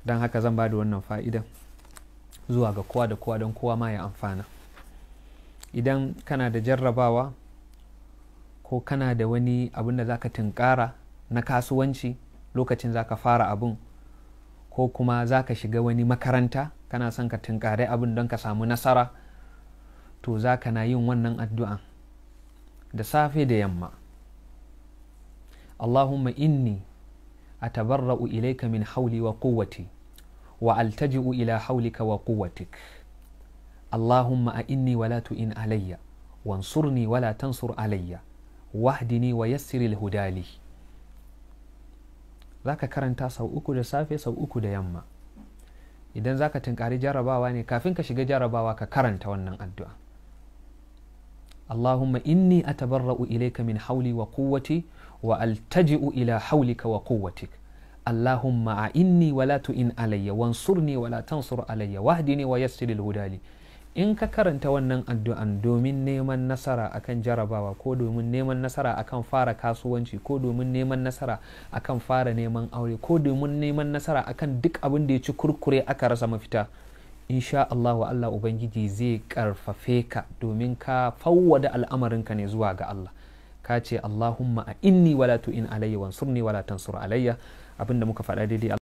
don haka zan ba da wannan fa'idan zuwa ga kowa da kowa don kowa ma ya amfana. Idan kana da jarrabawa ko kana da wani abin da za ka tunkara na kasuwanci lokacin za ka fara abin, ko kuma za ka shiga wani makaranta kana son ka tunkare abin don ka samu nasara, to za ka na yin wannan addu'an da safe da yamma. Allahumma inni atabarra'u ilayka min hawli wa quwwati wa altaji'u ila hawlika wa quwwatik. Allahumma a'inni wa la tu'in alayya wansurni wa la tansur alayya wahdini wa yassir hudali. Za ka karanta sau uku da safe, sau uku da yamma. Idan za ka tunkari jarabawa ne, kafin ka shiga jarabawa ka karanta wannan addu'a. Allahumma inni atabarra'u ilayka min hawli wa quwwati wa altaji'u ila hawlika wa quwwatik. Allahumma a'inni wa la tu'in alayya wansurni wa la tansur alayya wahdini wa yassir hudali. In ka karanta wannan addu'an domin neman nasara akan jarabawa, ko domin neman nasara akan fara kasuwanci, ko domin neman nasara akan fara neman aure, ko domin neman nasara akan duk abin da ya ci kurkure aka rasa mafita, insha Allah wa Allah Ubangiji zai karfafe ka, domin ka fawwada al'amarinka ne zuwa ga Allah. Ka ce Allahumma a'inni wala tu'in alayya wansurni wala tansur alayya. Abinda muka faɗa daidai